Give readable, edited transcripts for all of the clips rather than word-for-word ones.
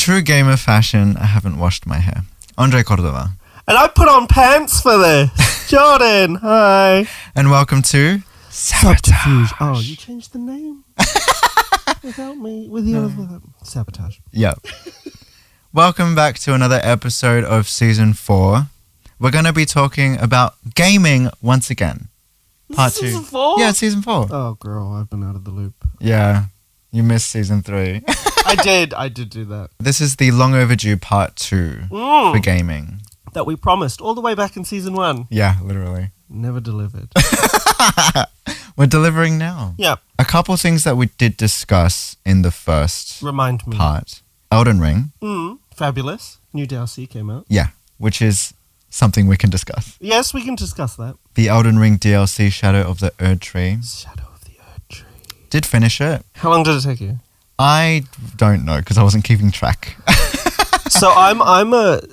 true gamer fashion, I haven't washed my hair. Andre Cordova. And I put on pants for this. Jordan, hi. And welcome to Sabotage. Oh, you changed the name? Without me, with your Sabotage. Yep. Welcome back to another episode of Season 4. We're going to be talking about gaming once again. Part 2. Season 4? Yeah, it's Season 4. Oh, girl, I've been out of the loop. Yeah, you missed Season 3. I did do that. This is the long overdue Part 2 for gaming. That we promised all the way back in Season 1. Yeah, literally. Never delivered. We're delivering now. Yeah. A couple things that we did discuss in the first Remind me. part. Elden Ring. Fabulous. New DLC came out. Yeah, which is something we can discuss. Yes, we can discuss that. The Elden Ring DLC, Shadow of the Erd Tree. Shadow of the Erd Tree. Did finish it. How long did it take you? I don't know because I wasn't keeping track. So I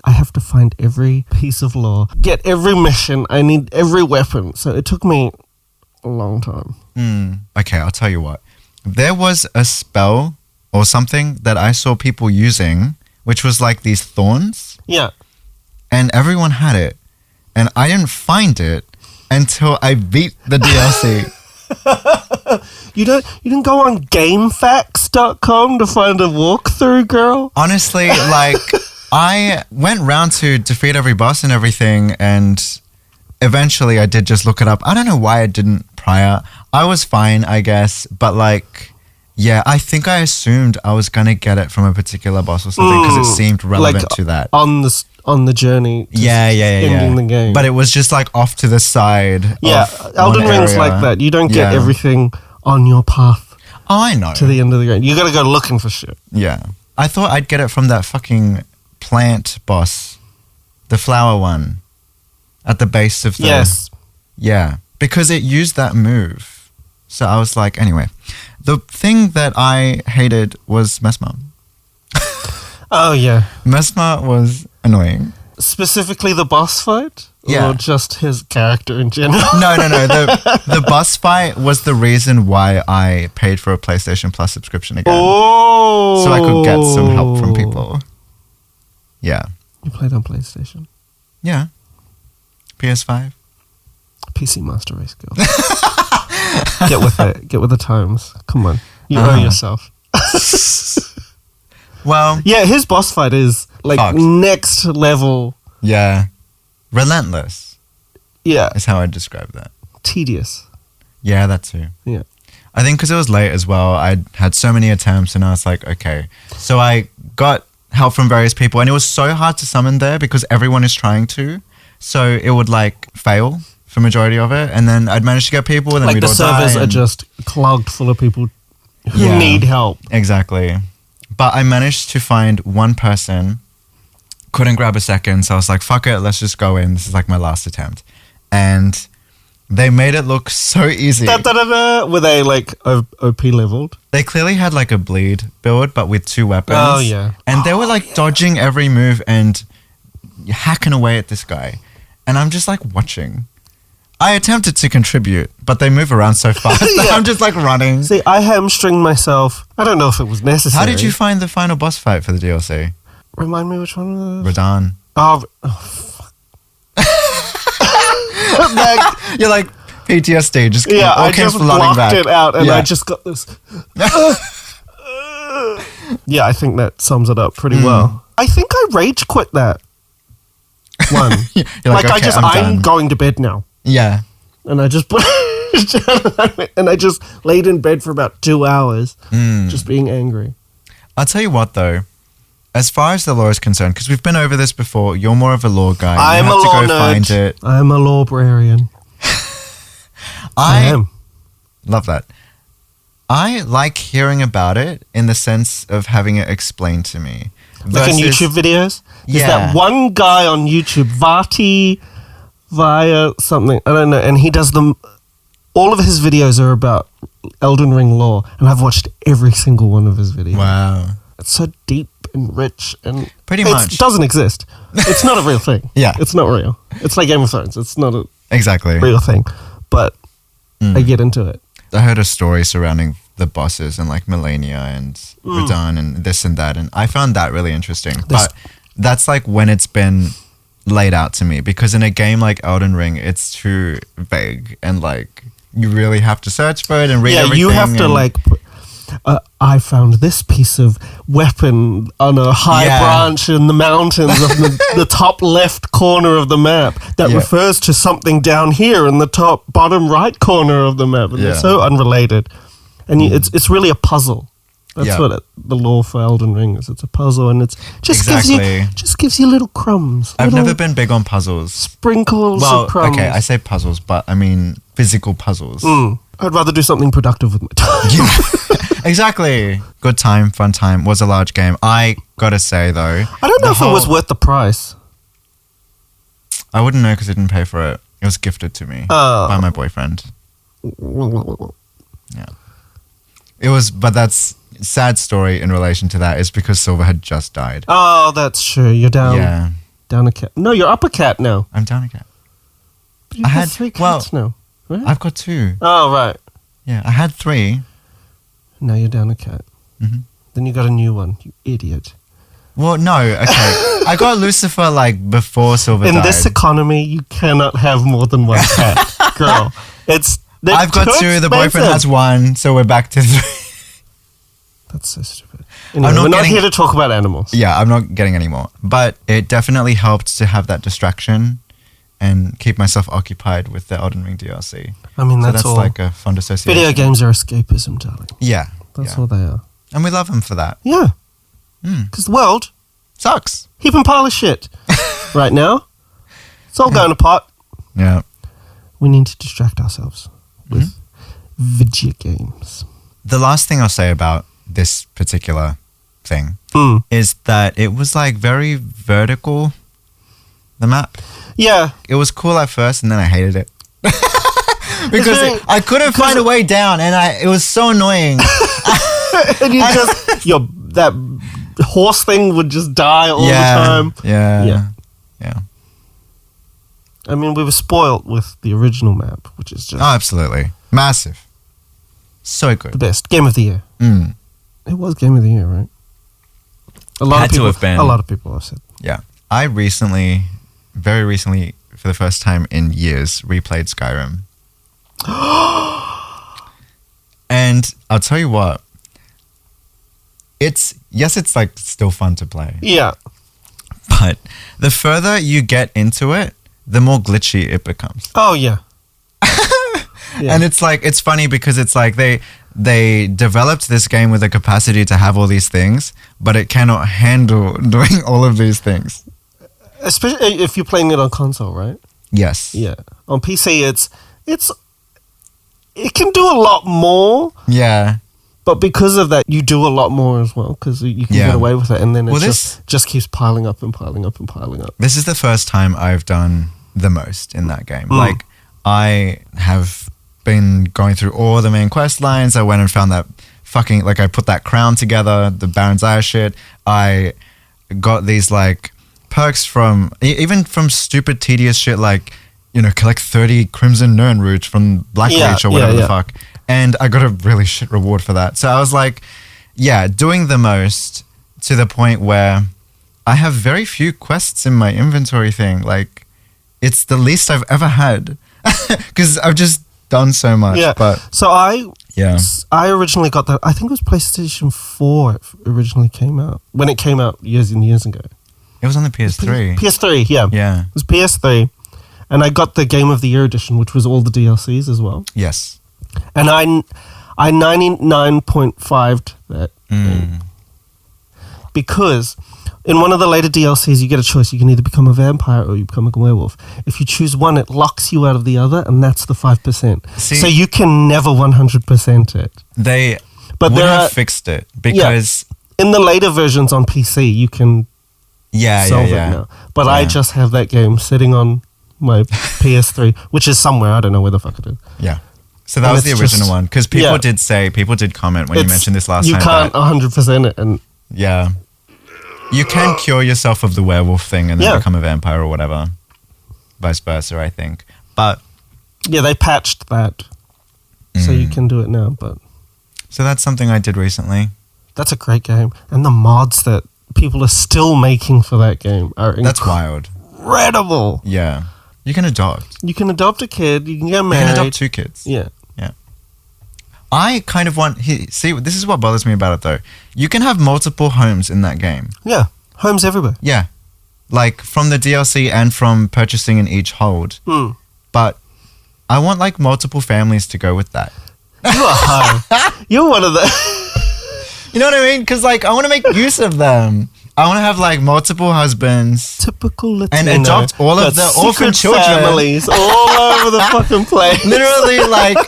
have to find every piece of lore, get every mission, I need every weapon. So it took me a long time. Okay, I'll tell you what. There was a spell or something that I saw people using, which was like these thorns. Yeah. And everyone had it. And I didn't find it until I beat the DLC. You didn't go on GameFAQs.com to find a walkthrough, girl? Honestly, like, I went round to defeat every boss and everything, and eventually I did just look it up. I don't know why I didn't prior. I was fine, I guess, but like, yeah, I think I assumed I was going to get it from a particular boss or something because it seemed relevant to that. On the journey to ending the game. But it was just like off to the side. Yeah, Elden Ring's like that. You don't get everything on your path. Oh, I know. To the end of the game. You got to go looking for shit. Yeah. I thought I'd get it from that fucking plant boss. The flower one. At the base of the... Yes. Yeah. Because it used that move. So I was like, anyway. The thing that I hated was Mesmer. Oh, yeah. Mesmer was annoying. Specifically the boss fight? Yeah. Or just his character in general? No. The boss fight was the reason why I paid for a PlayStation Plus subscription again. Oh! So I could get some help from people. Yeah. You played on PlayStation? Yeah. PS5. PC Master Race girl. Get with it. Get with the times. Come on. You owe yourself. Well... Yeah, his boss fight is like fucked. Next level. Yeah. Relentless. Yeah. Is how I'd describe that. Tedious. Yeah, that too. Yeah. I think because it was late as well, I had so many attempts and I was like, okay. So I got help from various people and it was so hard to summon there because everyone is trying to. So it would like fail for majority of it. And then I'd manage to get people and then like we'd the all servers die are just clogged full of people who need help. Exactly. But I managed to find one person, couldn't grab a second. So I was like, fuck it, let's just go in. This is like my last attempt. And they made it look so easy. Were they like OP leveled? They clearly had like a bleed build, but with 2 weapons. Oh, yeah. And they were like dodging every move and hacking away at this guy. And I'm just like watching. I attempted to contribute, but they move around so fast that I'm just like running. See, I hamstringed myself. I don't know if it was necessary. How did you find the final boss fight for the DLC? Remind me which one it was? Radahn. Oh fuck. You're like PTSD, just I just blocked back. it out and I just got this. Yeah, I think that sums it up pretty well. I think I rage quit that one. You're like okay, I'm going to bed now. Yeah. And I just put and I just laid in bed for about 2 hours just being angry. I'll tell you what though, as far as the lore is concerned, because we've been over this before, you're more of a lore guy. I'm you have a lore to go nerd. find it. I'm a librarian. I am. Love that. I like hearing about it in the sense of having it explained to me. Like in YouTube videos? There's that one guy on YouTube, Via something, I don't know, and he does them, all of his videos are about Elden Ring lore, and I've watched every single one of his videos. Wow. It's so deep and rich, and pretty much it doesn't exist. It's not a real thing. Yeah. It's not real. It's like Game of Thrones. It's not a exactly real thing, but I get into it. I heard a story surrounding the bosses and like Melania and Radahn and this and that, and I found that really interesting. But that's like when it's been laid out to me, because in a game like Elden Ring, it's too vague and like you really have to search for it and read everything. You have to like. I found this piece of weapon on a high branch in the mountains of the top left corner of the map that refers to something down here in the top bottom right corner of the map. And they're so unrelated. And it's really a puzzle. That's what the lore for Elden Ring is. It's a puzzle, and it's just gives you little crumbs. I've never been big on puzzles. Sprinkles of crumbs. Okay, I say puzzles, but I mean physical puzzles. I'd rather do something productive with my time. Exactly. Good time, fun time. Was a large game. I gotta say though, I don't know if it was worth the price. I wouldn't know because I didn't pay for it. It was gifted to me by my boyfriend. Yeah. It was, but that's sad story in relation to that is because Silver had just died. Oh, that's true. You're down. Yeah. Down a cat. No, you're up a cat now. I'm down a cat. But you have 3 cats now. Right? I've got 2. Oh, right. Yeah, I had 3. Now you're down a cat. Mm-hmm. Then you got a new one. You idiot. Well, no. Okay. I got Lucifer like before Silver died. In this economy, you cannot have more than 1 cat, girl. I've got 2. The boyfriend has 1, so we're back to 3. That's so stupid. Anyway, we're not here to talk about animals. Yeah, I'm not getting any more. But it definitely helped to have that distraction and keep myself occupied with the Elden Ring DLC. I mean, that's all. Like a fun association. Video games are escapism, darling. Yeah. That's all they are. And we love them for that. Yeah. Because the world sucks. Heap and pile of shit right now. It's all going to pot. Yeah. We need to distract ourselves with video games. The last thing I'll say about this particular thing is that it was like very vertical, the map. Yeah. It was cool at first and then I hated it. Because I couldn't find a way down and it was so annoying. And that horse thing would just die all the time. Yeah. I mean, we were spoiled with the original map, which is just... Oh, absolutely. Massive. So good. The best. Game of the year. It was Game of the Year, right? A lot of people have said. Yeah. I very recently, for the first time in years, replayed Skyrim. And I'll tell you what, it's like still fun to play. Yeah. But the further you get into it, the more glitchy it becomes. Oh, yeah. And it's like, it's funny because it's like they developed this game with the capacity to have all these things, but it cannot handle doing all of these things. Especially if you're playing it on console, right? Yes. Yeah. On PC, it can do a lot more. Yeah. But because of that, you do a lot more as well, because you can get away with it, and then it just keeps piling up and piling up and piling up. This is the first time I've done the most in that game. Like, I have been going through all the main quest lines. I went and found that fucking, like, I put that crown together, the Baron's Eye shit. I got these, like, perks from, even from stupid, tedious shit, like, collect 30 Crimson Nirn roots from Blackreach or whatever the fuck. And I got a really shit reward for that. So I was like, doing the most to the point where I have very few quests in my inventory thing. Like, it's the least I've ever had because I've just done so much. Yeah. But so I originally got that. I think it was PlayStation 4 it originally came out. When it came out years and years ago. It was on the PS3. PS3, yeah. Yeah. It was PS3. And I got the Game of the Year edition, which was all the DLCs as well. Yes. And I 99.5'd that thing. Because in one of the later DLCs, you get a choice. You can either become a vampire or you become a werewolf. If you choose one, it locks you out of the other, and that's the 5%. So you can never 100% it. They have fixed it because... in the later versions on PC, you can solve it now. But I just have that game sitting on my PS3, which is somewhere. I don't know where the fuck it is. Yeah. So that was the original one. Because people did comment when you mentioned this last time. You can't 100% it. And yeah. You can cure yourself of the werewolf thing and then become a vampire or whatever. Vice versa, I think. But... yeah, they patched that. So you can do it now, but... So that's something I did recently. That's a great game. And the mods that people are still making for that game are That's wild. Incredible. Yeah. You can adopt. You can adopt a kid. You can get married. You can adopt 2 kids. Yeah. I kind of want... See, this is what bothers me about it, though. You can have multiple homes in that game. Yeah. Homes everywhere. Yeah. Like, from the DLC and from purchasing in each hold. But I want, like, multiple families to go with that. You are home. You're one of the... You know what I mean? Because, like, I want to make use of them. I want to have, like, multiple husbands. Typical Latino. And adopt all of the orphan children. Families all over the fucking place. Literally, like,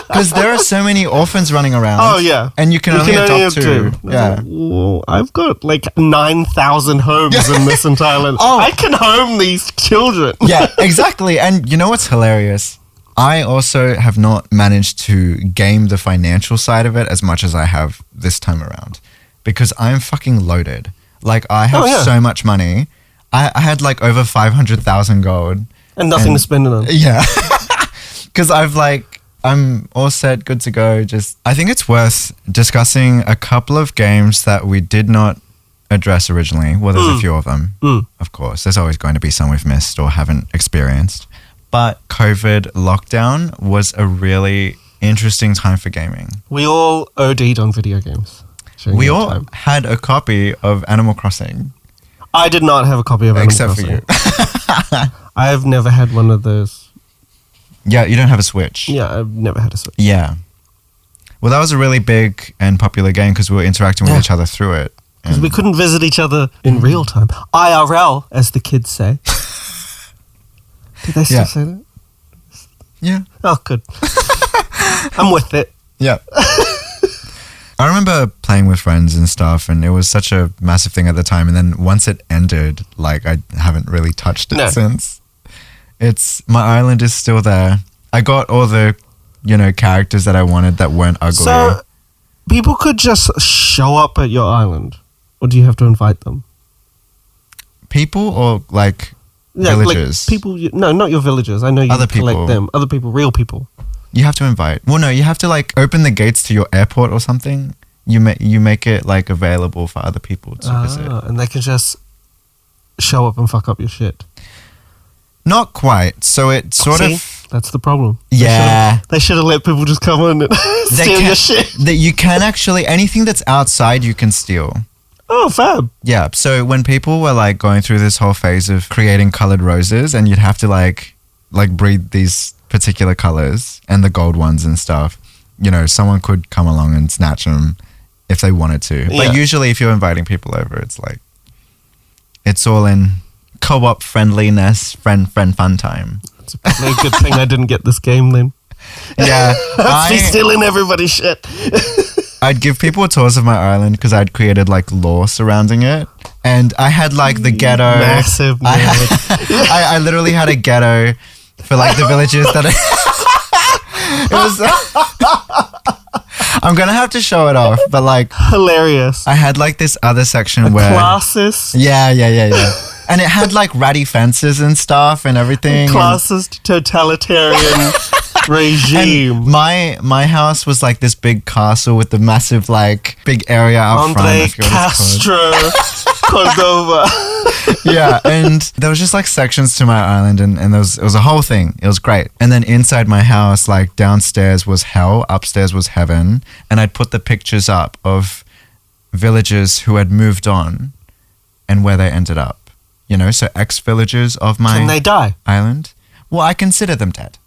because there are so many orphans running around. Oh, yeah. And you can only adopt 2. Yeah. Whoa, I've got, like, 9,000 homes in this entire land. Oh. I can home these children. Yeah, exactly. And you know what's hilarious? I also have not managed to game the financial side of it as much as I have this time around. Because I'm fucking loaded. Like, I have so much money. I had, like, over 500,000 gold. And nothing to spend it on. Yeah. Because I'm all set, good to go. I think it's worth discussing a couple of games that we did not address originally. Well, there's a few of them, of course. There's always going to be some we've missed or haven't experienced. But COVID lockdown was a really interesting time for gaming. We all OD'd on video games. We all had a copy of Animal Crossing. I did not have a copy of Animal Crossing. Except for you. I've never had one of those. Yeah, you don't have a Switch. Yeah, I've never had a Switch. Yeah. Well, that was a really big and popular game because we were interacting with each other through it. Because we couldn't visit each other in real time. IRL, as the kids say. Did they still say that? Yeah. Oh, good. I'm with it. Yeah. I remember playing with friends and stuff, and it was such a massive thing at the time. And then once it ended, like, I haven't really touched it since. My island is still there. I got all the, characters that I wanted that weren't ugly. So, people could just show up at your island, or do you have to invite them? People or, like, villagers? Like people, no, not your villagers. I know you collect them. Other people, real people. You have to invite. Well, no, you have to, like, open the gates to your airport or something. You make it, like, available for other people to visit. And they can just show up and fuck up your shit. Not quite. So it sort of... That's the problem. Yeah. They should have let people just come in and steal your shit. You can actually... Anything that's outside, you can steal. Oh, fab. Yeah. So when people were, like, going through this whole phase of creating colored roses, and you'd have to, like breed these particular colors and the gold ones and stuff, someone could come along and snatch them if they wanted to. But usually if you're inviting people over, it's like, it's all in co-op friendliness, friend fun time. It's probably a good thing I didn't get this game then. Yeah. I'd be stealing everybody's shit. I'd give people tours of my island because I'd created, like, lore surrounding it. And I had, like, the ghetto. Massive nerd. I literally had a ghetto for, like, the villages that it was... I'm going to have to show it off, but, like... Hilarious. I had, like, this other section where... Classist. Yeah. And it had, like, ratty fences and stuff and everything. Classist totalitarian regime. And my house was, like, this big castle with the massive, like, big area out front. Castro, Cordova. Yeah, and there was just, like, sections to my island, and it was a whole thing. It was great. And then inside my house, like, downstairs was hell, upstairs was heaven, and I'd put the pictures up of villagers who had moved on and where they ended up. So ex-villagers of my Can they die? Island. Well, I consider them dead.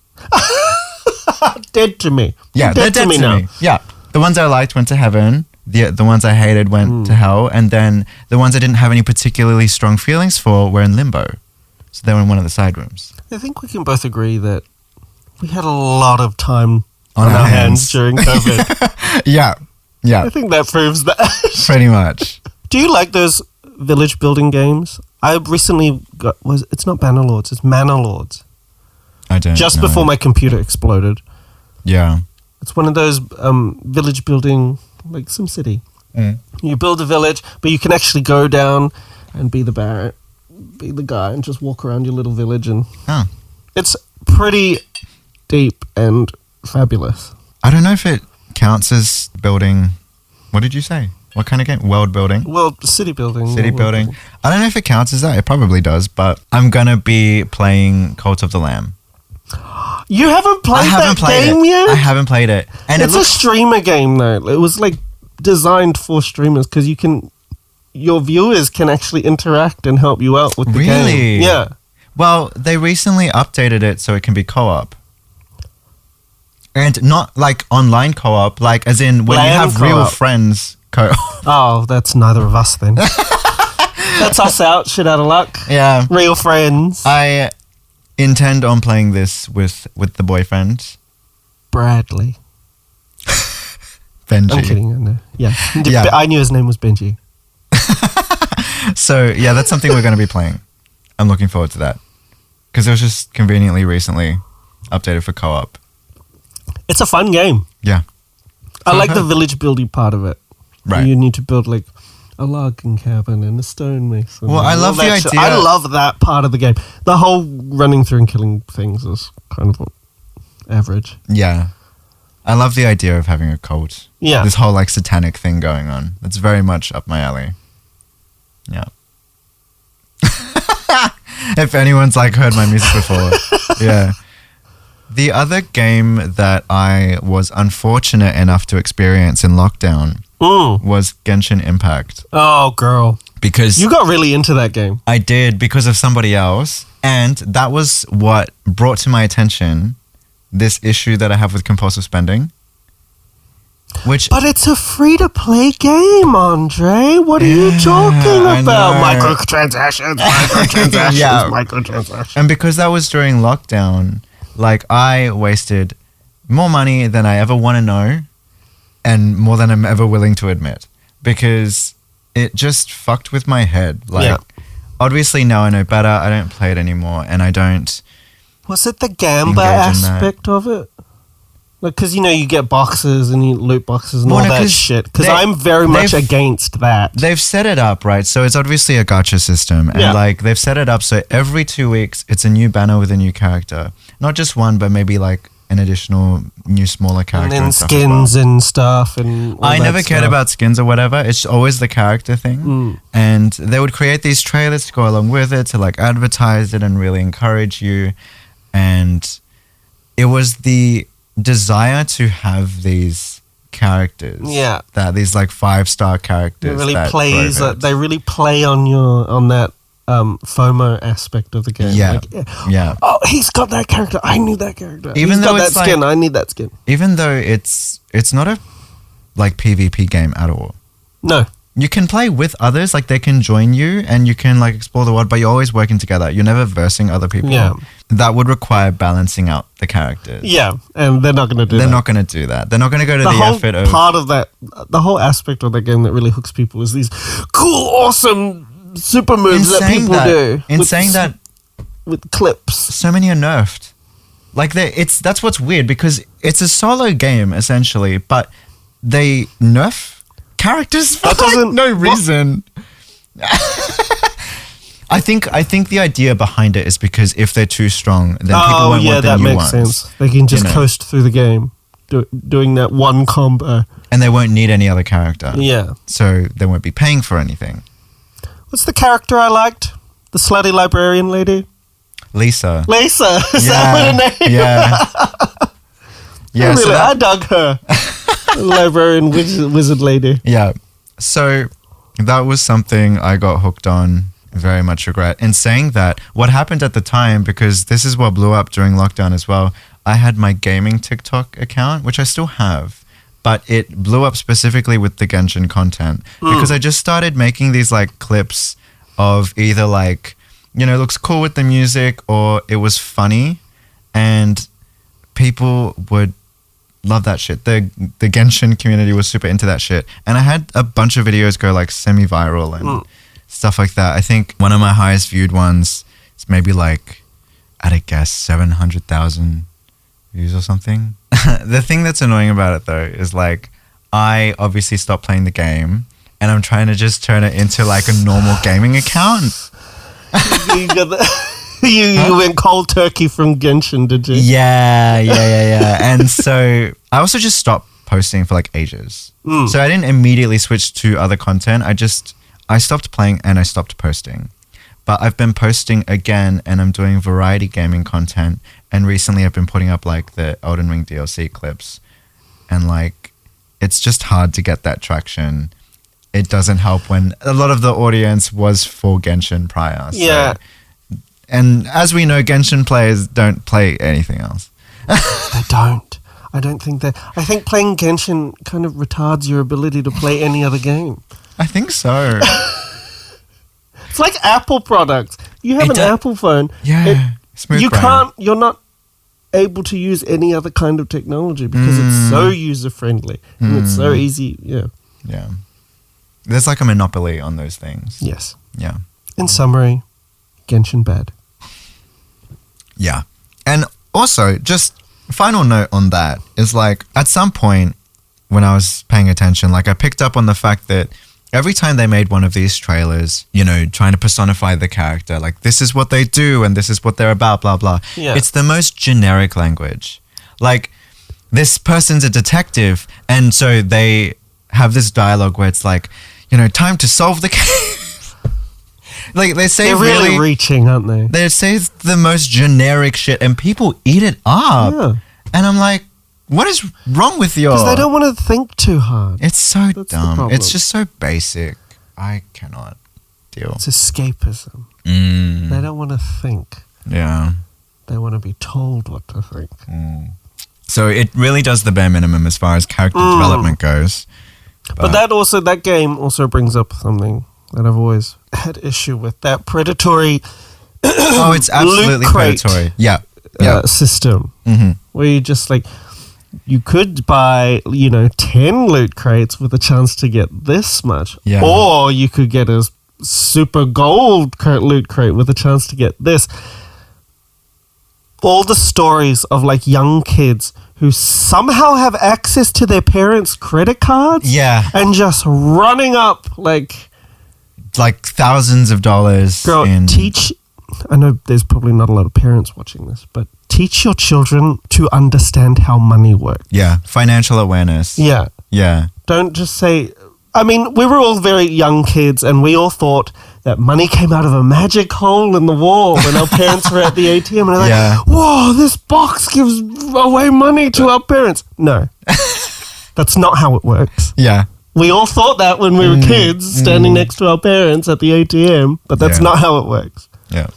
Dead to me. Yeah, they're dead to me now. Yeah, the ones I liked went to heaven. The ones I hated went to hell, and then the ones I didn't have any particularly strong feelings for were in limbo. So they were in one of the side rooms. I think we can both agree that we had a lot of time on our hands during COVID. Yeah. I think that proves that. Pretty much. Do you like those village building games? I recently got... It's not Bannerlords, it's Manor-Lords. I don't Just know. before my computer exploded. Yeah. It's one of those village building, like SimCity. You build a village, but you can actually go down and be the guy and just walk around your little village. And It's pretty deep and fabulous. I don't know if it counts as building. What did you say? What kind of game? World building? Well, city building. City building. I don't know if it counts as that. It probably does, but I'm going to be playing Cult of the Lamb. You haven't played that game yet? I haven't played it. And it's a streamer game, though. It was like designed for streamers because your viewers can actually interact and help you out with the game. Really? Yeah. Well, they recently updated it so it can be co-op. And not like online co-op, like as in when you have real friends co-op. Oh, that's neither of us then. That's us out, shit out of luck. Yeah. Real friends. I intend on playing this with the boyfriend. Bradley. Benji. I'm kidding, I know. Yeah. Yeah. I knew his name was Benji. So, yeah, that's something we're going to be playing. I'm looking forward to that. Because it was just conveniently recently updated for co-op. It's a fun game. Yeah. I like the village building part of it. Right. You need to build like a logging cabin and a stonemason. Well, I love the idea. I love that part of the game. The whole running through and killing things is kind of average. Yeah. I love the idea of having a cult. Yeah. This whole like satanic thing going on. It's very much up my alley. Yeah. If anyone's like heard my music before. Yeah. The other game that I was unfortunate enough to experience in lockdown was Genshin Impact. Oh, girl. Because you got really into that game. I did because of somebody else. And that was what brought to my attention this issue that I have with compulsive spending. But it's a free-to-play game, Andre. What are you talking about? Microtransactions, microtransactions. And because that was during lockdown, like I wasted more money than I ever want to know and more than I'm ever willing to admit because it just fucked with my head. Like, obviously now I know better. I don't play it anymore and I don't. Was it the gamba aspect of it? Like, because, you get boxes and you loot boxes and all that shit. Because I'm very much against that. They've set it up, right? So it's obviously a gacha system. And, like, they've set it up so every 2 weeks, it's a new banner with a new character. Not just one, but maybe, like, an additional new smaller character. And then skins and stuff. And I never cared about skins or whatever. It's always the character thing. And they would create these trailers to go along with it, to, like, advertise it and really encourage you. And it was the desire to have these characters, these like 5-star characters. It really plays. They really play on that FOMO aspect of the game. Yeah, like, oh, he's got that character. I need that character. Even he's though got it's that skin. I need that skin. Even though it's not a like PvP game at all. No. You can play with others, like they can join you and you can like explore the world, but you're always working together. You're never versing other people. Yeah. That would require balancing out the characters. Yeah, and they're not going to do that. They're not going to do that. They're not going to go to the effort of... part of that, the whole aspect of that game that really hooks people is these cool, awesome super moves that people do. With clips. So many are nerfed. Like, that's what's weird because it's a solo game, essentially, but they nerf characters for no reason. I think the idea behind it is because if they're too strong, then people won't want the new ones. Oh, yeah, that makes sense. They can just coast through the game doing that one combo. And they won't need any other character. Yeah. So they won't be paying for anything. What's the character I liked? The slutty librarian lady? Lisa. Is that what her name? Yeah. I dug her. Librarian wizard lady. Yeah. So that was something I got hooked on. Very much regret. In saying that, what happened at the time, because this is what blew up during lockdown as well, I had my gaming TikTok account, which I still have, but it blew up specifically with the Genshin content because I just started making these like clips of either like, it looks cool with the music or it was funny and people would love that shit. The Genshin community was super into that shit. And I had a bunch of videos go like semi-viral and stuff like that. I think one of my highest viewed ones is maybe like, at a guess, 700,000 views or something. The thing that's annoying about it though is like, I obviously stopped playing the game and I'm trying to just turn it into like a normal gaming account. You went cold turkey from Genshin, did you? Yeah. And so I also just stopped posting for like ages. So I didn't immediately switch to other content. I stopped playing and I stopped posting. But I've been posting again, and I'm doing variety gaming content. And recently I've been putting up like the Elden Ring DLC clips. And like, it's just hard to get that traction. It doesn't help when a lot of the audience was for Genshin prior. So. Yeah. And as we know, Genshin players don't play anything else. They don't. I don't think that. I think playing Genshin kind of retards your ability to play any other game. I think so. It's like Apple products. You have an Apple phone. Yeah. Smooth brain. You're not able to use any other kind of technology because it's so user friendly and it's so easy. Yeah. Yeah. There's like a monopoly on those things. Yes. Yeah. In summary, Genshin bad. Yeah. And also, just final note on that is like, at some point when I was paying attention, like I picked up on the fact that every time they made one of these trailers, you know, trying to personify the character, like this is what they do and this is what they're about, blah, blah. Yeah. It's the most generic language. Like, this person's a detective, and so they have this dialogue where it's like, you know, time to solve the case. Like, they say they're really reaching, aren't they? They say the most generic shit, and people eat it up. Yeah. And I'm like, what is wrong with you? Because they don't want to think too hard. It's so That's the dumb. problem. It's just so basic. I cannot deal. It's escapism. They don't want to think. Yeah. They want to be told what to think. So it really does the bare minimum as far as character development goes. But that game also brings up something that I've always had issue with. That predatory oh, it's absolutely loot crate, predatory. Yeah. System. Where you just like, you could buy, 10 loot crates with a chance to get this much. Yeah. Or you could get a super gold loot crate with a chance to get this. All the stories of like young kids who somehow have access to their parents' credit cards. Yeah. And just running up like thousands of dollars. Girl, I know there's probably not a lot of parents watching this, but teach your children to understand how money works. Yeah. Financial awareness. Yeah. Yeah. Don't just say... I mean, we were all very young kids and we all thought that money came out of a magic hole in the wall when our parents were at the ATM. And they're like, whoa, this box gives away money to our parents. No. That's not how it works. Yeah. We all thought that when we were kids standing next to our parents at the ATM, but that's not how it works. Yeah.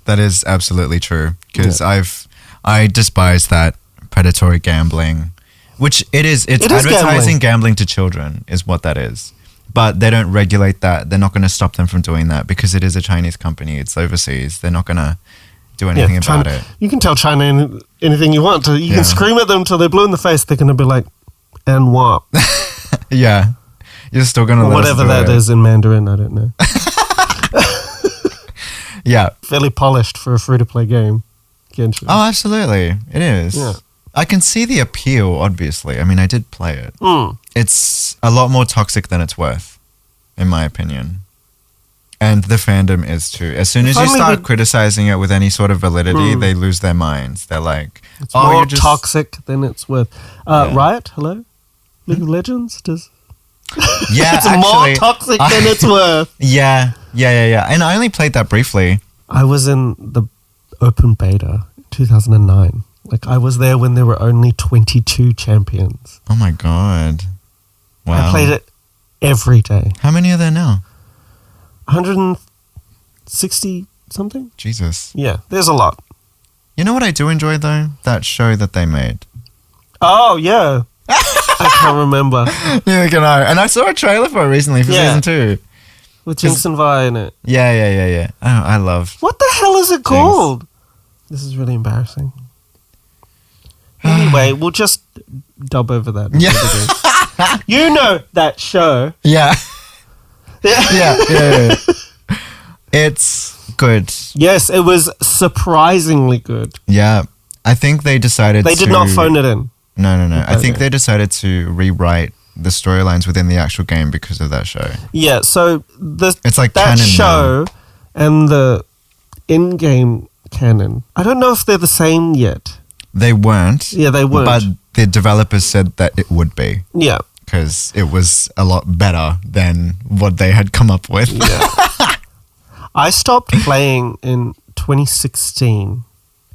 That is absolutely true, because I despise that predatory gambling, which it is. It's advertising gambling to children is what that is. But they don't regulate that. They're not going to stop them from doing that because it is a Chinese company. It's overseas. They're not going to do anything about it. You can tell China anything you want. You can scream at them till they're blue in the face. They're going to be like, and what? Yeah. You're still going to let whatever us do that it. is in Mandarin, I don't know. Yeah. Fairly polished for a free-to-play game. Genshin. Oh, absolutely. It is. Yeah. I can see the appeal, obviously. I mean, I did play it. It's a lot more toxic than it's worth, in my opinion. And the fandom is too. As soon as you start criticizing it with any sort of validity, they lose their minds. They're like, it's more toxic than it's worth. Riot, hello? League of Legends? Yeah, it's more toxic than it's worth. Yeah. And I only played that briefly. I was in the open beta in 2009. Like, I was there when there were only 22 champions. Oh my god. Wow. I played it every day. How many are there now? 160 something? Jesus. Yeah, there's a lot. You know what I do enjoy though? That show that they made. Oh, yeah. I can't remember. Neither can I. And I saw a trailer for it recently for season 2. With Jinx and Vi in it. Yeah. Oh, I love. What the hell is it called? This is really embarrassing. Anyway, we'll just dub over that. Yeah. You know that show. Yeah. Yeah. It's good. Yes, it was surprisingly good. Yeah. I think they decided They did not phone it in. No. Okay. I think they decided to rewrite the storylines within the actual game because of that show. Yeah, so it's like that canon show and the in-game canon, I don't know if they're the same yet. they weren't. Yeah, they weren't. But the developers said that it would be. Yeah. Because it was a lot better than what they had come up with. Yeah. I stopped playing in 2016,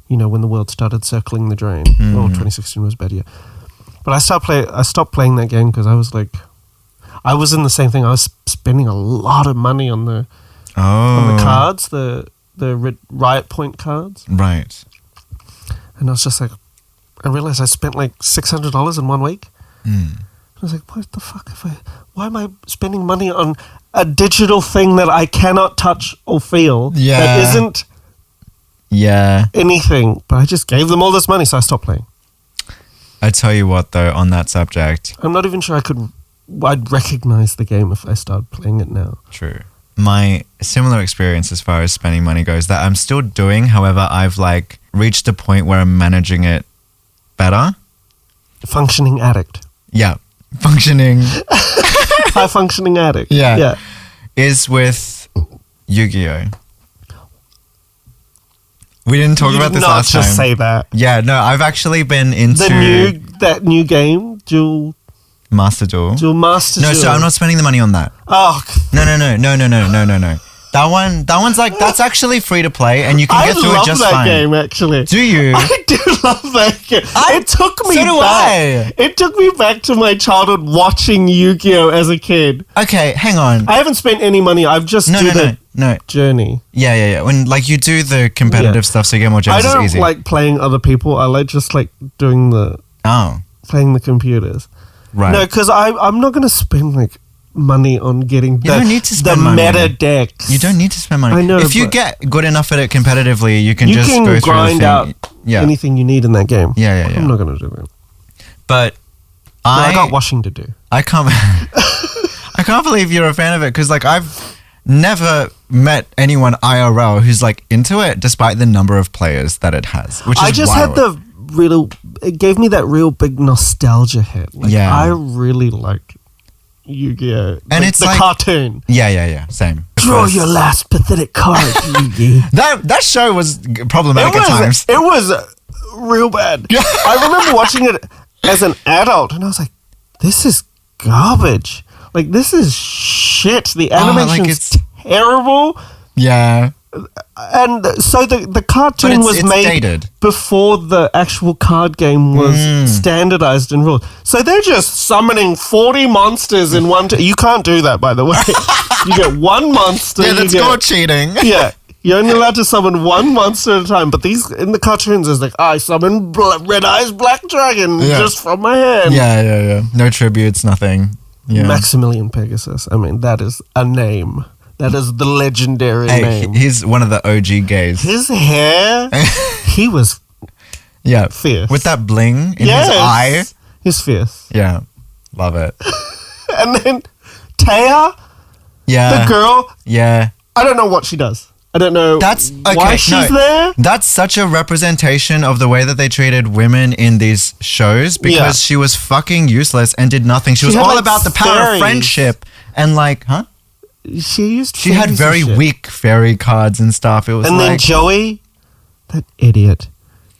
when the world started circling the drain. Well, 2016 was bad, yeah. But I stopped playing that game because I was like, I was in the same thing. I was spending a lot of money on the cards, the Riot Point cards. Right. And I was just like, I realized I spent like $600 in 1 week. I was like, what the fuck? Why am I spending money on a digital thing that I cannot touch or feel? Yeah. That isn't anything. But I just gave them all this money, so I stopped playing. I tell you what, though, on that subject. I'm not even sure I'd recognize the game if I started playing it now. True. My similar experience as far as spending money goes that I'm still doing. However, I've like reached a point where I'm managing it better. Functioning addict. Yeah. Functioning. High functioning addict. Yeah. Is with Yu-Gi-Oh! We didn't talk about this last time. Not just say that. Yeah, no, I've actually been into that new game, Dual Master Duel. Dual Master Duel. No, so I'm not spending the money on that. Oh. No. That one's like, that's actually free to play and you can get through it just fine. I love that game, actually. Do you? I do love that game. It took me back. It took me back to my childhood watching Yu-Gi-Oh! As a kid. Okay, hang on. I haven't spent any money. I've just No. journey. Yeah. When like you do the competitive stuff so you get more gems, I don't it's easy. like playing other people. I like just like doing playing the computers. Right. No, because I'm not going to spend like money on getting don't need to spend the money. meta decks. You don't need to spend money. I know, if you get good enough at it competitively, you can just go through grind the out thing. anything you need in that game. Yeah. I'm not going to do that. But I got washing to do. I can't believe you're a fan of it because like I've never met anyone IRL who's like into it despite the number of players that it has, which is I just wild. had it gave me that real big nostalgia hit. Like, I really like Yu-Gi-Oh! And it's the like cartoon. Yeah, same. Draw your last pathetic card, Yu-Gi. That show was problematic at times. It was real bad. I remember watching it as an adult and I was like, this is garbage. Like, this is shit. The animation's terrible. Yeah. And so the cartoon was made dated before the actual card game was standardized in rules. So they're just summoning 40 monsters in one... You can't do that, by the way. You get one monster. Yeah, that's called cheating. Yeah. You're only allowed to summon one monster at a time. But these, in the cartoons, it's like, I summon Red Eyes Black Dragon just from my hand. Yeah. No tributes, nothing. Yeah. Maximilian Pegasus. I mean, that is a name. That is the legendary name. He's one of the OG gays. His hair, he was fierce. With that bling in his eye. He's fierce. Yeah, love it. And then Taya, the girl, I don't know what she does. I don't know why she's there. That's such a representation of the way that they treated women in these shows because she was fucking useless and did nothing. She was all like about the power of friendship and like, She had very weak fairy cards and stuff. It was and then Joey, that idiot.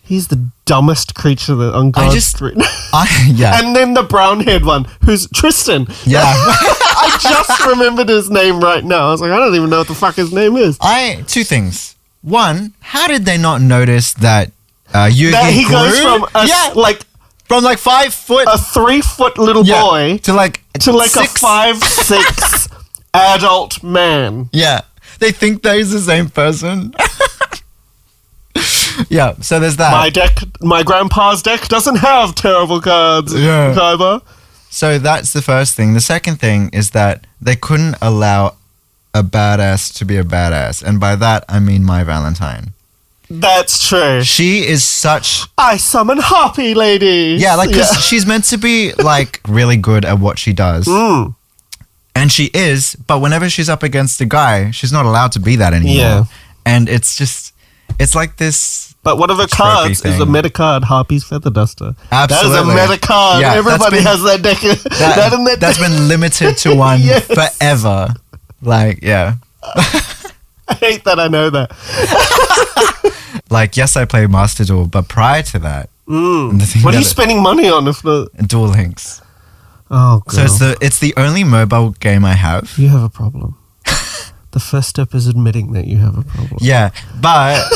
He's the dumbest creature on God's street. And then the brown-haired one, who's Tristan. Yeah. I just remembered his name right now. I was like, I don't even know what the fuck his name is. Two things. One, how did they not notice that Yugi that he grew? Goes from like 5 foot, a 3 foot little boy to like a 5'6" adult man. Yeah. They think that he's the same person. Yeah, so there's that. My grandpa's deck doesn't have terrible cards. Yeah. Kaiba. So that's the first thing. The second thing is that they couldn't allow a badass to be a badass. And by that, I mean my Valentine. That's true. She is such... I summon Harpy ladies. Yeah, like, because she's meant to be, like, really good at what she does. And she is, but whenever she's up against a guy, she's not allowed to be that anymore. Yeah. And it's just... It's like this... But one of her cards is a meta card, Harpy's Feather Duster. Absolutely. That is a meta card. Yeah, everybody has that deck. That's been limited to one forever. Like, yeah. I hate that I know that. Like, yes, I play Master Duel, but prior to that, And the thing What are that you spending money on? If the Duel Links. oh, So it's the only mobile game I have. you have a problem. The first step is admitting that you have a problem. Yeah, but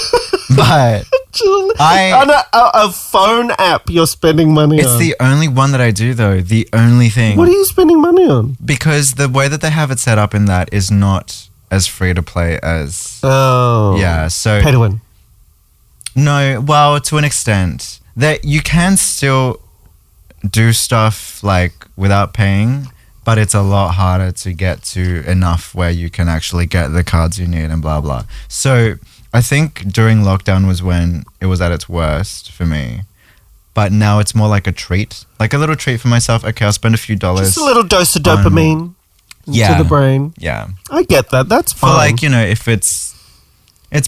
On a phone app you're spending money on. it's the only one that I do though. The only thing. What are you spending money on? Because the way that they have it set up in that is not as free to play as yeah. So Pay to win. no, well, to an extent that you can still do stuff like without paying, but it's a lot harder to get to enough where you can actually get the cards you need and blah blah. So I think during lockdown was when it was at its worst for me. But now it's more like a treat, like a little treat for myself. Okay, I'll spend a few dollars. Just a little dose of dopamine to the brain. Yeah. I get that. That's For fine. like, you know, if it's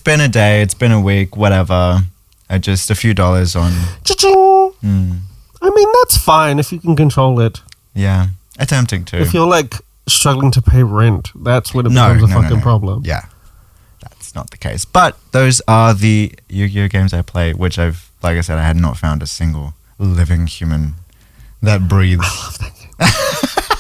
been a day, it's been a week, whatever. Just a few dollars on. Cha-ching! I mean, that's fine if you can control it. Yeah. Attempting to. If you're like struggling to pay rent, that's when it becomes a fucking problem. Yeah. That's not the case. But those are the Yu-Gi-Oh games I play, which I've, like I said, I had not found a single living human that breathes. I love that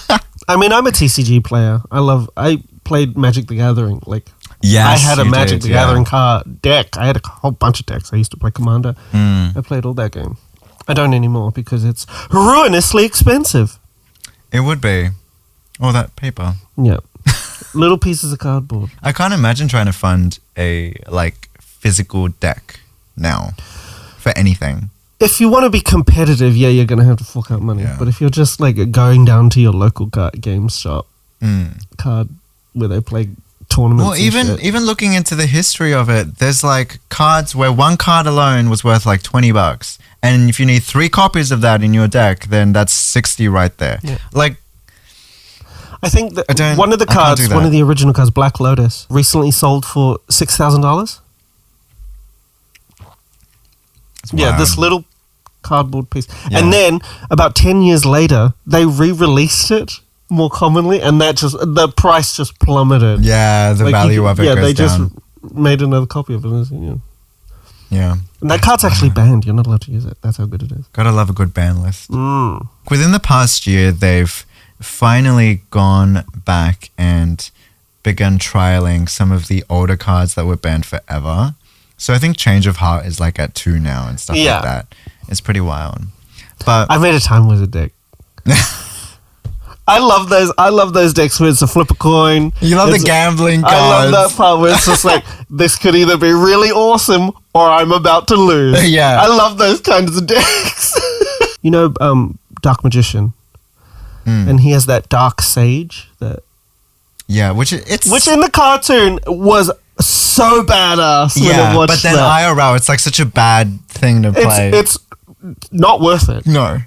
game. I mean, I'm a TCG player. I played Magic the Gathering. Like, Yes, I had a you Magic did, the Gathering card deck. I had a whole bunch of decks. I used to play Commander. I played all that game. I don't anymore because it's ruinously expensive. It would be. All that paper. Yeah. Little pieces of cardboard. I can't imagine trying to fund a like physical deck now for anything. If you want to be competitive, yeah, you're going to have to fork out money. Yeah. But if you're just like going down to your local games shop card where they play tournaments, Well, even looking into the history of it, there's like cards where one card alone was worth like $20, and if you need 3 copies of that in your deck, then that's 60 right there. Yeah. Like, I think that one of the I can't cards, do that. one of the original cards, Black Lotus, recently sold for $6,000. Yeah, wild. this little cardboard piece. Yeah. And then about 10 years later, they re-released it more commonly, and the price just plummeted. Yeah, the value of it goes they down. just made another copy of it. Yeah. And that card's actually banned. You're not allowed to use it. That's how good it is. Gotta love a good ban list. Within the past year, they've finally gone back and begun trialing some of the older cards that were banned forever. So I think Change of Heart is like at 2 now and stuff like that. It's pretty wild. But I made a Time Wizard deck. I love those decks where it's a flip a coin. You love the gambling cards. I love that part where it's just like, this could either be really awesome or I'm about to lose. Yeah. I love those kinds of decks. You know, Dark Magician. And he has that Dark Sage. Yeah, which in the cartoon was so badass when I watched but then that. IRL, it's like such a bad thing to play. It's not worth it. No.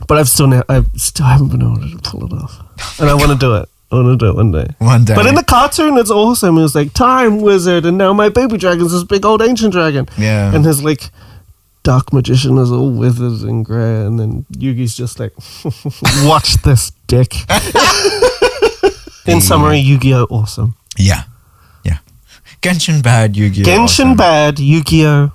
But I still haven't been able to pull it off. And I want to do it. I want to do it one day. One day. But in the cartoon, it's awesome. It was like, Time Wizard, and now my baby dragon's this big old ancient dragon. Yeah. And his, like, Dark Magician is all withered and grey, and then Yugi's just like, watch this dick. In summary, Yu-Gi-Oh! Awesome. Yeah. Yeah. Genshin bad, Yu-Gi-Oh! Genshin awesome. bad, Yu-Gi-Oh!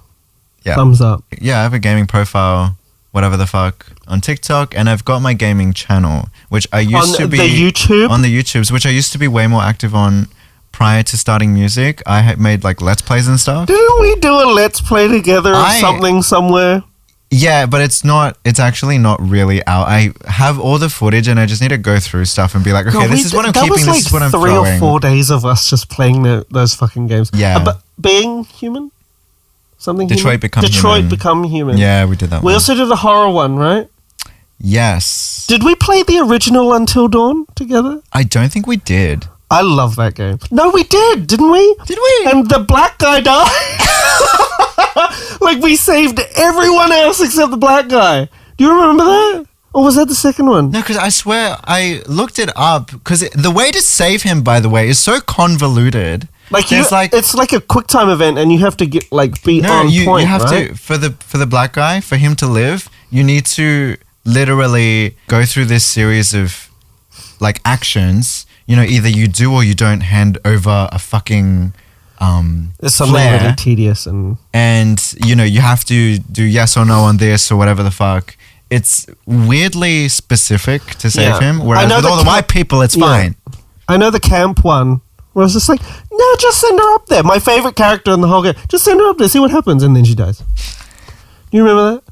Yeah. Thumbs up. Yeah, I have a gaming profile, whatever the fuck, on TikTok, and I've got my gaming channel, which I used to be... On the YouTube? On the YouTubes, which I used to be way more active on prior to starting music. I had made like Let's Plays and stuff. Didn't we do a Let's Play together or something somewhere? Yeah, but it's actually not really out. I have all the footage and I just need to go through stuff and be like, okay, this is what I'm keeping, this is what I'm throwing. That was like 3 or 4 days of us just playing those fucking games. Yeah. But Being Human? Something Detroit human? Become Human. Human. Yeah, we did that We one. also did a horror one, right? Yes. Did we play the original Until Dawn together? I don't think we did. I love that game. No, we did, didn't we? Did we? And the black guy died. Like, we saved everyone else except the black guy. Do you remember that? Or was that the second one? No, because I swear I looked it up, because the way to save him, by the way, is so convoluted. Like, There's it's like a quick time event, and you have to be on point. You have right? to for the black guy, for him to live, you need to literally go through this series of like actions. You know, either you do or you don't hand over a fucking There's something flair, really tedious and you know, you have to do yes or no on this or whatever the fuck. It's weirdly specific to save him, whereas with all the white people, it's fine. I know the camp one where I was just like, no, just send her up there. My favorite character in the whole game. Just send her up there, see what happens, and then she dies. You remember that?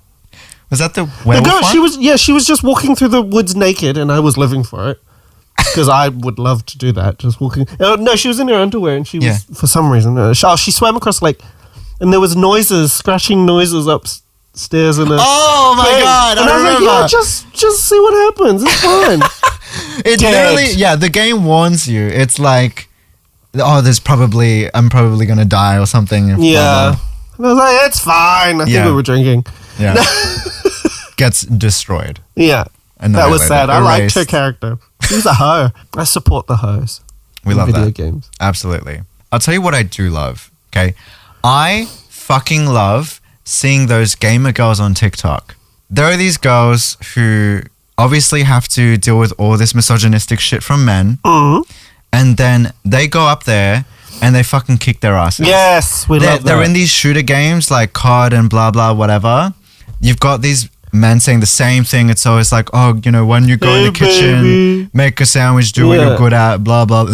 Was that the werewolf the girl, one? she was just walking through the woods naked, and I was living for it. Because I would love to do that, just walking. No, she was in her underwear, and she was, for some reason, she swam across the lake, and there was noises, scratching noises upstairs in a Oh my god, and I was remember. like, just see what happens, it's fine. It literally, the game warns you. It's like, oh, I'm probably going to die or something. And I was like, it's fine. I think we were drinking. Yeah. Gets destroyed. Yeah. That was sad. I liked her character. She's a hoe. I support the hoes. We love video that. games. Absolutely. I'll tell you what I do love. Okay. I fucking love seeing those gamer girls on TikTok. There are these girls who obviously have to deal with all this misogynistic shit from men. Mm-hmm. And then they go up there and they fucking kick their asses. Yes, love that. They're in these shooter games like COD and blah, blah, whatever. You've got these men saying the same thing. It's always like, oh, you know, when you go in the kitchen, baby, make a sandwich, do what you're good at, blah, blah,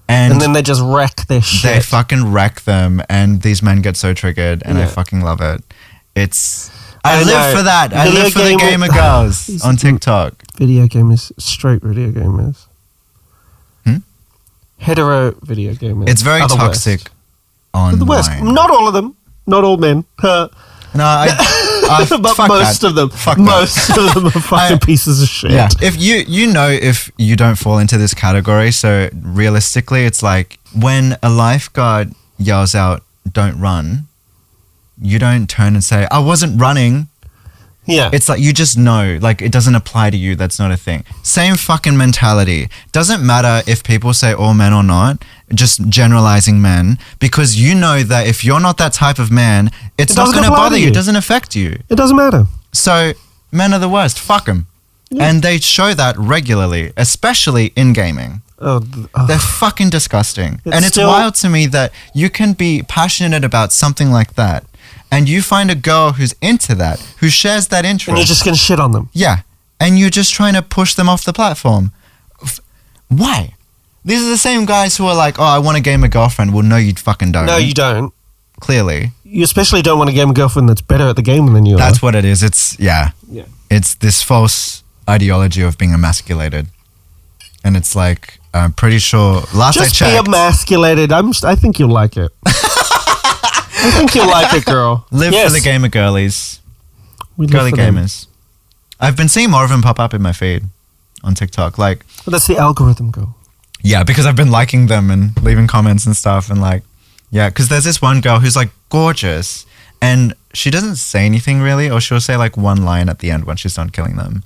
And then they just wreck their shit. They fucking wreck them, and these men get so triggered, and I fucking love it. I live for that. I live for the gamer girls on TikTok. Video gamers, straight video gamers. Hetero video gamers. It's very toxic online. The worst. Not all of them. Not all men. No, but fuck most that. of them. Fuck most of them are fucking pieces of shit. Yeah. If if you don't fall into this category, so realistically, it's like when a lifeguard yells out, "Don't run," you don't turn and say, "I wasn't running." Yeah. It's like you just know, like it doesn't apply to you. That's not a thing. Same fucking mentality. Doesn't matter if people say all men or not, just generalizing men, because you know that if you're not that type of man, it's not going to bother you. It doesn't affect you. It doesn't matter. So men are the worst. Fuck them. Yeah. And they show that regularly, especially in gaming. They're fucking disgusting. It's wild to me that you can be passionate about something like that, and you find a girl who's into that, who shares that interest. And you're just going to shit on them. Yeah. And you're just trying to push them off the platform. Why? These are the same guys who are like, oh, I want to game a girlfriend. Well, no, you fucking don't. No, you don't. Clearly. You especially don't want to game a girlfriend that's better at the game than you are. That's what it is. It's, It's this false ideology of being emasculated. And it's like, I'm pretty sure, last I checked. Just be emasculated. I think you'll like it. I think you'll like it, girl. Live for the gamer girlies. Girly gamers. I've been seeing more of them pop up in my feed on TikTok. Like, well, that's the algorithm, girl. Yeah, because I've been liking them and leaving comments and stuff, and like, because there's this one girl who's like gorgeous, and she doesn't say anything really, or she'll say like one line at the end when she's done killing them.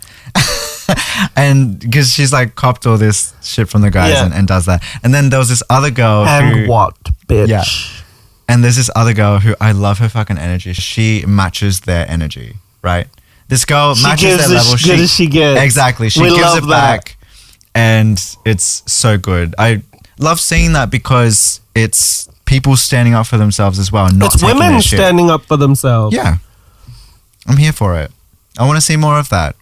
And because she's like copped all this shit from the guys and does that. And then there was this other girl and what, bitch? Yeah. And there's this other girl who I love her fucking energy. She matches their energy, right? This girl matches their level. She gives as she gets. Exactly. She gives it back. And it's so good. I love seeing that because it's people standing up for themselves as well. Not it's women standing up for themselves. Yeah. I'm here for it. I want to see more of that.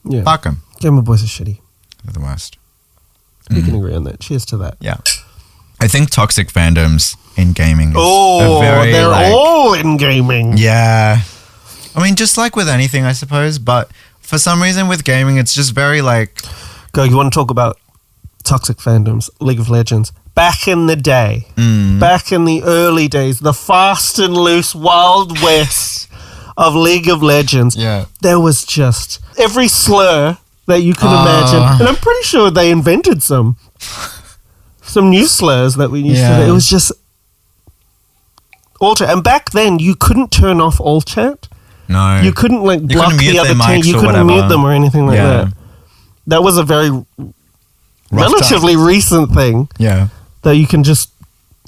Yeah. Fuck them. Gamer boys are shitty. They're the worst. We can agree on that. Cheers to that. Yeah. I think toxic fandoms in gaming they're all in gaming. Yeah. I mean, just like with anything, I suppose. But for some reason with gaming, it's just very like... Go, you want to talk about toxic fandoms? League of Legends. Back in the day. Back in the early days. The fast and loose Wild West of League of Legends. Yeah. There was just every slur that you could imagine. And I'm pretty sure they invented some new slurs that we used to do. It was just all chat. And back then, you couldn't turn off all chat. No. You couldn't block the other team. You couldn't mute them or anything like that. That was a very relatively recent thing. Yeah. That you can just,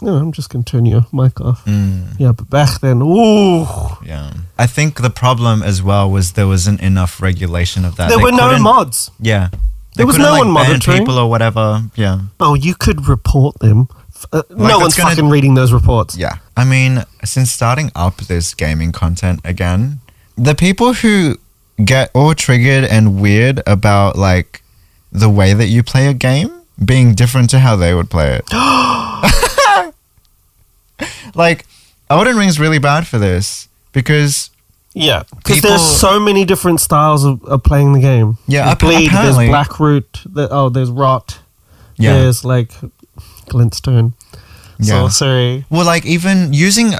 I'm just going to turn your mic off. Yeah, but back then, ooh. Yeah. I think the problem as well was there wasn't enough regulation of that. There were no mods. Yeah. There was no one ban monitoring people or whatever. Yeah. Oh, you could report them No one's fucking reading those reports. Yeah. I mean, since starting up this gaming content again, the people who get all triggered and weird about like the way that you play a game being different to how they would play it. Like, Elden Ring's really bad for this because... Yeah, because there's so many different styles of playing the game. Yeah, there's Bleed, there's Blackroot, there's Rot, there's like Glintstone, Sorcery. Well, like even using,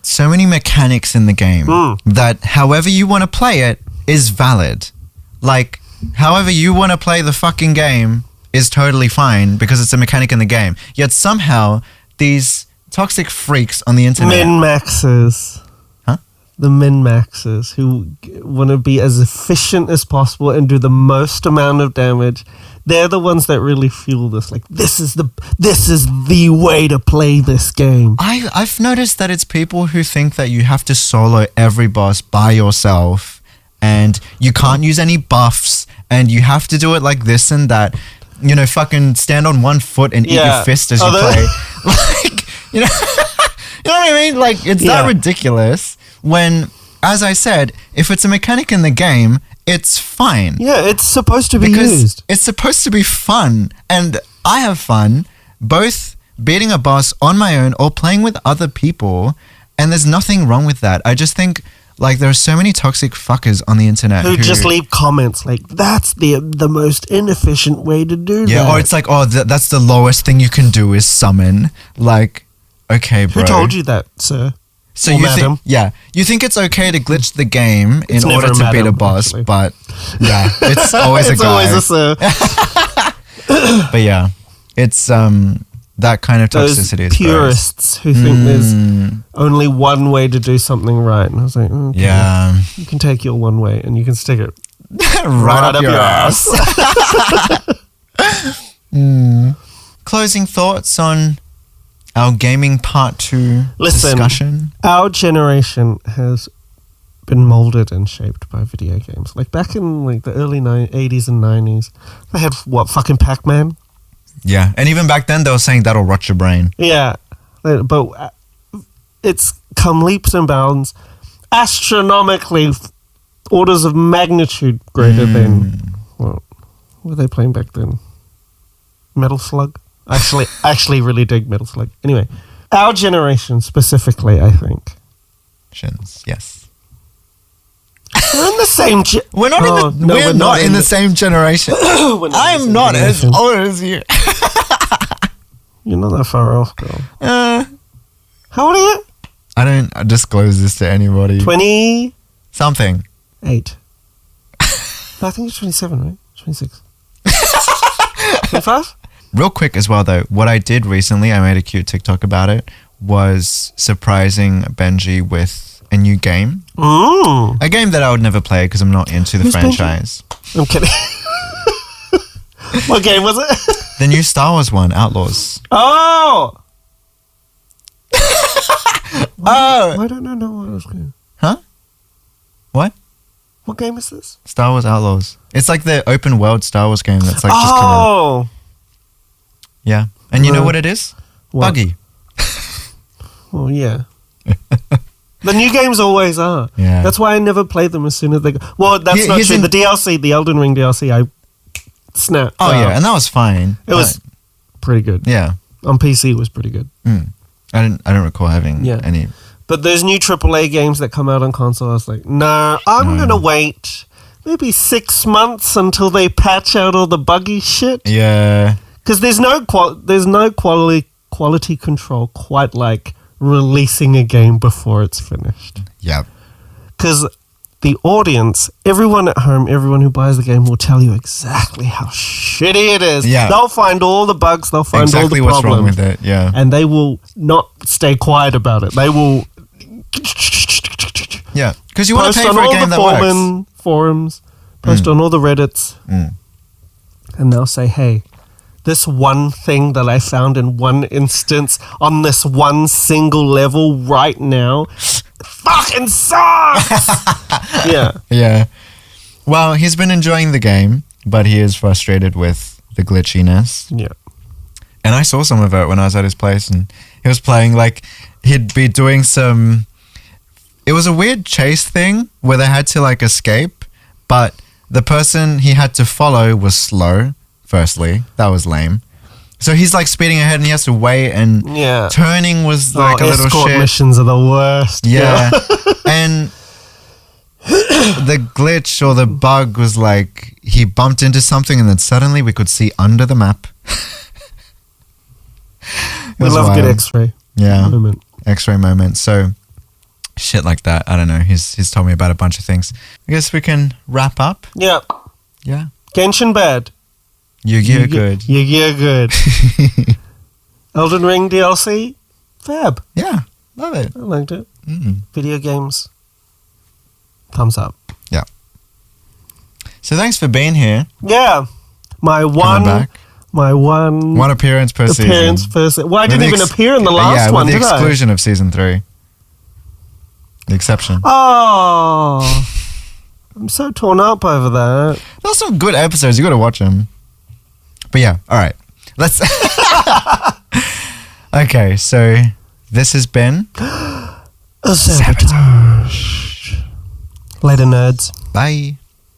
so many mechanics in the game that however you want to play it is valid. Like, however you want to play the fucking game is totally fine because it's a mechanic in the game. Yet somehow these toxic freaks on the internet... Min-maxers. The min-maxers who want to be as efficient as possible and do the most amount of damage. They're the ones that really fuel this. Like, this is the way to play this game. I've noticed that it's people who think that you have to solo every boss by yourself and you can't use any buffs and you have to do it like this and that. You know, fucking stand on one foot and eat your fist as you play. Like, you know, you know what I mean? Like, it's that ridiculous. When, as I said, if it's a mechanic in the game, it's fine. Yeah, it's supposed to be used. It's supposed to be fun. And I have fun both beating a boss on my own or playing with other people. And there's nothing wrong with that. I just think, like, there are so many toxic fuckers on the internet who just leave comments like, that's the most inefficient way to do that. Yeah, or it's like, that's the lowest thing you can do is summon. Like, okay, bro. Who told you that, sir? So you think, you think it's okay to glitch the game in order to beat a boss, actually. But it's always a guy. It's always a sir. But yeah, it's that kind of toxicity. Those purists who think there's only one way to do something right, and I was like, okay, you can take your one way and you can stick it right up your ass. Closing thoughts on our gaming part 2 discussion. Our generation has been molded and shaped by video games. Like back in like the early 80s and 90s, they had fucking Pac-Man. Yeah, and even back then they were saying that'll rot your brain. Yeah, but it's come leaps and bounds, astronomically, orders of magnitude greater than what were they playing back then? Metal Slug. Actually really dig Metal Slug. Anyway, our generation specifically, I think. Yes. We're in the same... we're not in the same generation. I'm not as old as you. You're not that far off, girl. How old are you? I don't disclose this to anybody. 20... something. 8. I think it's 27, right? 26. 25? Real quick as well, though, what I did recently, I made a cute TikTok about it, was surprising Benji with a new game. Ooh. A game that I would never play because I'm not into the franchise. Benji? I'm kidding. What game was it? The new Star Wars one, Outlaws. Oh! I don't know what I was going. Huh? What? What game is this? Star Wars Outlaws. It's like the open world Star Wars game that's like just come out. Yeah. And you know what it is? What? Buggy. Well, yeah. The new games always are. Yeah. That's why I never play them as soon as they go. Well, that's not true. The DLC, the Elden Ring DLC, I snapped. Oh, yeah. And that was fine. It was pretty good. Yeah. On PC, it was pretty good. I don't recall having any. But those new AAA games that come out on console, I was like, nah, I'm going to wait maybe 6 months until they patch out all the buggy shit. Yeah. Because there's no quality control quite like releasing a game before it's finished. Yeah. Because the audience, everyone at home, everyone who buys the game will tell you exactly how shitty it is. Yeah. They'll find all the bugs, they'll find all the problems. What's wrong with it, yeah. And they will not stay quiet about it. They will... Yeah, because you want to pay for a game that works. Forums, post on all the Reddits, and they'll say, hey, this one thing that I found in one instance on this one single level right now fucking sucks! Yeah. Well, he's been enjoying the game, but he is frustrated with the glitchiness. Yeah. And I saw some of it when I was at his place, and he was playing, like, he'd be doing some... It was a weird chase thing where they had to, like, escape, but the person he had to follow was slow, firstly. That was lame. So he's, like, speeding ahead, and he has to wait, and turning was, like, a little shit. Escort missions are the worst. Yeah. And the glitch or the bug was, like, he bumped into something, and then suddenly we could see under the map. We love a good X-ray moment. X-ray moment. So shit like that. I don't know. He's told me about a bunch of things. I guess we can wrap up. Yeah. Yeah. Genshin bad. Yu-Gi-Oh good. Yu-Gi-Oh good. Elden Ring DLC. Fab. Yeah. Love it. I liked it. Video games. Thumbs up. Yeah. So thanks for being here. Yeah. My one appearance per season. Well, I didn't even appear in the last one, with the did I? exclusion of season 3. The exception. Oh, I'm so torn up over that. There's some good episodes. You got to watch them. But yeah, all right. Let's... Okay, so this has been... Sabotage. Later, nerds. Bye.